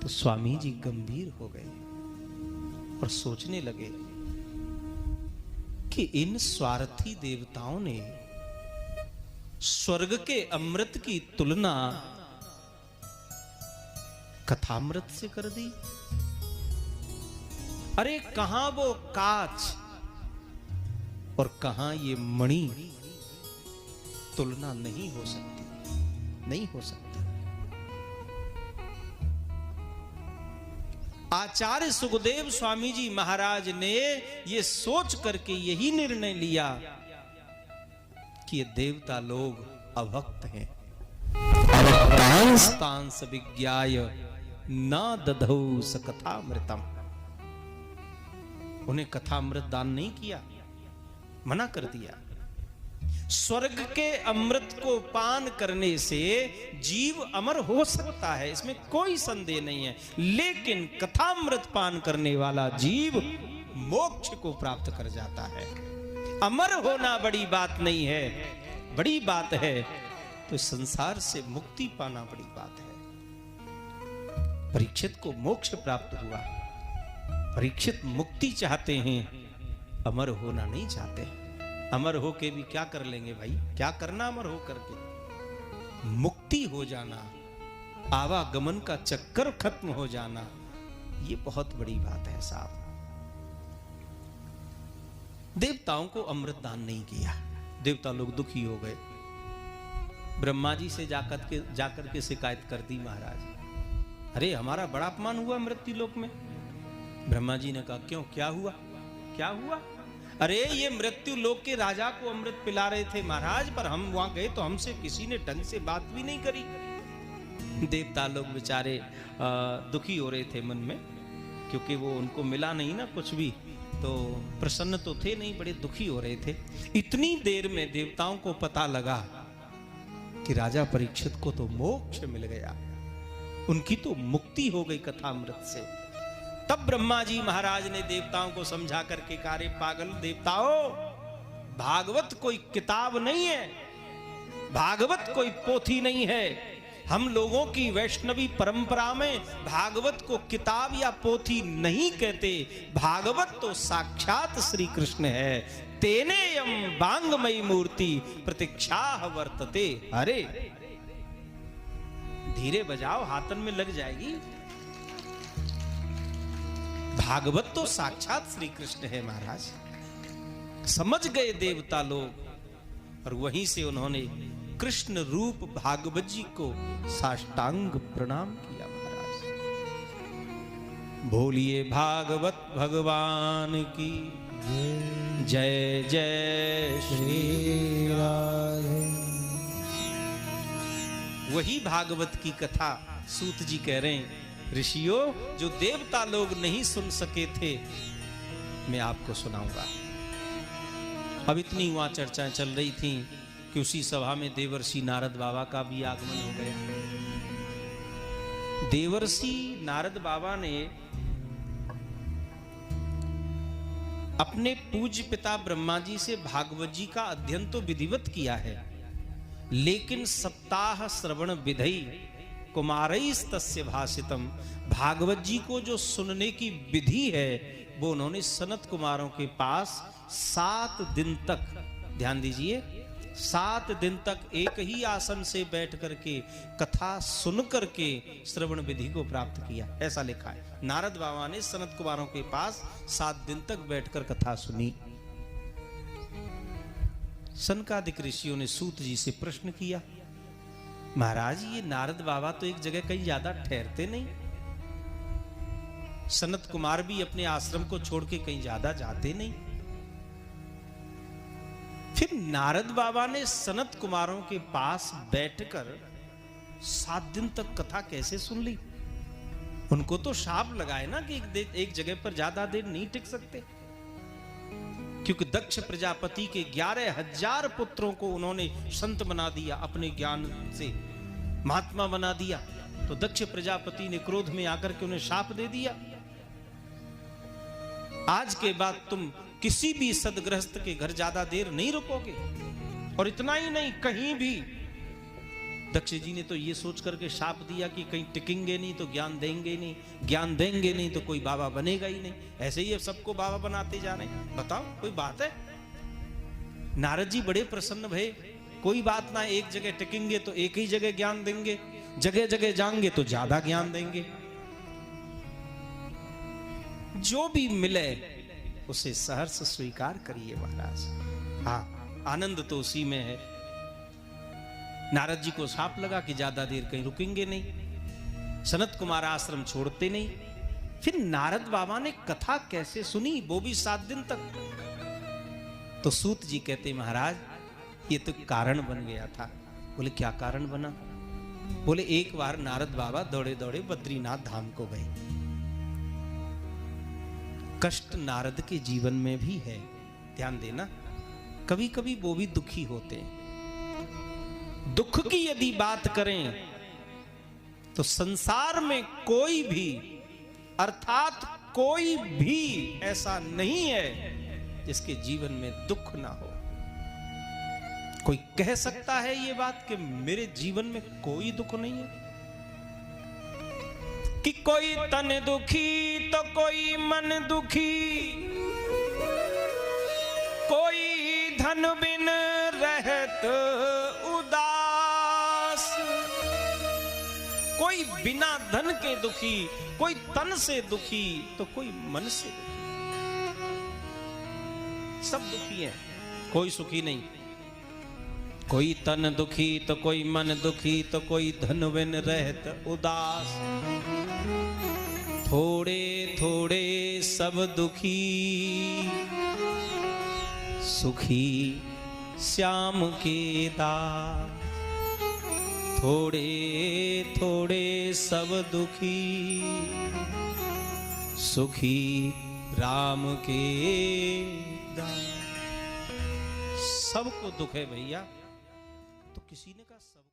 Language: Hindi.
स्वामी जी गंभीर हो गए और सोचने लगे कि इन स्वार्थी देवताओं ने स्वर्ग के अमृत की तुलना कथामृत से कर दी। अरे कहां वो कांच और कहां ये मणि, तुलना नहीं हो सकती, नहीं हो सकती। आचार्य सुखदेव स्वामी जी महाराज ने ये सोच करके यही निर्णय लिया कि ये देवता लोग अभक्त हैं। अभक्तांस विज्ञाय न दधौ स कथामृतम, उन्हें कथामृत दान नहीं किया, मना कर दिया। स्वर्ग के अमृत को पान करने से जीव अमर हो सकता है, इसमें कोई संदेह नहीं है, लेकिन कथामृत पान करने वाला जीव मोक्ष को प्राप्त कर जाता है। अमर होना बड़ी बात नहीं है, बड़ी बात है तो संसार से मुक्ति पाना बड़ी बात है। परीक्षित को मोक्ष प्राप्त हुआ, परीक्षित मुक्ति चाहते हैं, अमर होना नहीं चाहते। अमर होके भी क्या कर लेंगे भाई, क्या करना अमर हो करके? मुक्ति हो जाना, आवागमन का चक्कर खत्म हो जाना, ये बहुत बड़ी बात है साहब। देवताओं को अमृत दान नहीं किया, देवता लोग दुखी हो गए। ब्रह्मा जी से जाकर के शिकायत कर दी महाराज, अरे हमारा बड़ा अपमान हुआ मृत्यु लोक में। ब्रह्मा जी ने कहा क्यों, क्या हुआ, क्या हुआ? अरे ये मृत्यु लोक के राजा को अमृत पिला रहे थे महाराज, पर हम वहां गए तो हमसे किसी ने ढंग से बात भी नहीं करी। देवता लोग बेचारे दुखी हो रहे थे मन में, क्योंकि वो उनको मिला नहीं ना कुछ भी, तो प्रसन्न तो थे नहीं, बड़े दुखी हो रहे थे। इतनी देर में देवताओं को पता लगा कि राजा परीक्षित को तो मोक्ष मिल गया, उनकी तो मुक्ति हो गई कथामृत से। तब ब्रह्मा जी महाराज ने देवताओं को समझा करके कहा, रे पागल देवताओं, भागवत कोई किताब नहीं है, भागवत कोई पोथी नहीं है। हम लोगों की वैष्णवी परंपरा में भागवत को किताब या पोथी नहीं कहते, भागवत तो साक्षात श्री कृष्ण है। तेने यम बांगमयी मूर्ति प्रतीक्षा वर्तते। अरे धीरे बजाओ, हाथन में लग जाएगी। भागवत तो साक्षात श्री कृष्ण है महाराज। समझ गए देवता लोग, और वहीं से उन्होंने कृष्ण रूप भागवत जी को साष्टांग प्रणाम किया महाराज। बोलिए भागवत भगवान की जय जय श्री राधे। वही भागवत की कथा सूत जी कह रहे हैं, ऋषियों जो देवता लोग नहीं सुन सके थे, मैं आपको सुनाऊंगा। अब इतनी वहां चर्चाएं चल रही थी कि उसी सभा में देवर्षि नारद बाबा का भी आगमन हो गया। देवर्षि नारद बाबा ने अपने पूज्य पिता ब्रह्मा जी से भागवत जी का अध्ययन तो विधिवत किया है, लेकिन सप्ताह श्रवण विधि कुमारैस्तस्य भाषितम, भागवत जी को जो सुनने की विधि है वो उन्होंने सनत कुमारों के पास 7 दिन तक, ध्यान दीजिए, 7 दिन तक एक ही आसन से बैठ करके कथा सुन करके श्रवण विधि को प्राप्त किया, ऐसा लिखा है। नारद बाबा ने सनत कुमारों के पास 7 दिन तक बैठकर कथा सुनी। सनकादिक ऋषियों ने सूत जी से प्रश्न किया, महाराज ये नारद बाबा तो एक जगह कहीं ज्यादा ठहरते नहीं, सनत कुमार भी अपने आश्रम को छोड़ के कहीं ज्यादा जाते नहीं, फिर नारद बाबा ने सनत कुमारों के पास बैठकर 7 दिन तक कथा कैसे सुन ली? उनको तो शाप लगाए ना कि एक जगह पर ज्यादा देर नहीं टिक सकते, क्योंकि दक्ष प्रजापति के 11,000 पुत्रों को उन्होंने संत बना दिया, अपने ज्ञान से महात्मा बना दिया। तो दक्ष प्रजापति ने क्रोध में आकर के उन्हें शाप दे दिया, आज के बाद तुम किसी भी सदगृहस्थ के घर ज्यादा देर नहीं रुकोगे। और इतना ही नहीं, कहीं भी दक्ष जी ने तो ये सोच करके शाप दिया कि कहीं टिकेंगे नहीं तो ज्ञान देंगे नहीं, ज्ञान देंगे नहीं तो कोई बाबा बनेगा ही नहीं। ऐसे ही सबको बाबा बनाते जा रहे हैं। बताओ कोई बात है? नारद जी बड़े प्रसन्न भये। कोई बात ना, एक जगह टिकेंगे तो एक ही जगह ज्ञान देंगे, जगह जगह जाएंगे तो ज्यादा ज्ञान देंगे। जो भी मिले उसे सहर्ष स्वीकार करिए महाराज। हाँ, आनंद तो उसी में है। नारद जी को साप लगा कि ज्यादा देर कहीं रुकेंगे नहीं। सनत कुमार आश्रम छोड़ते नहीं। फिर नारद बाबा ने कथा कैसे सुनी, वो भी 7 दिन तक। तो सूत जी कहते महाराज ये तो कारण बन गया था। बोले क्या कारण बना? बोले एक बार नारद बाबा दौड़े दौड़े बद्रीनाथ धाम को गए। कष्ट नारद के जीवन में भी है, ध्यान देना। कभी कभी वो भी दुखी होते हैं। दुख की यदि बात करें तो संसार में कोई भी, अर्थात कोई भी ऐसा नहीं है जिसके जीवन में दुख ना हो। कोई कह सकता है ये बात कि मेरे जीवन में कोई दुख नहीं है? कि कोई तन दुखी तो कोई मन दुखी, कोई धन बिन रहत उदास। कोई बिना धन के दुखी, कोई तन से दुखी तो कोई मन से दुखी। सब दुखी हैं, कोई सुखी नहीं। कोई तन दुखी तो कोई मन दुखी तो कोई धन बिन रहत उदास। थोड़े थोड़े सब दुखी, सुखी श्याम के दास। थोड़े थोड़े सब दुखी, सुखी राम के दास। सबको दुख है भैया, तो किसी ने कहा सब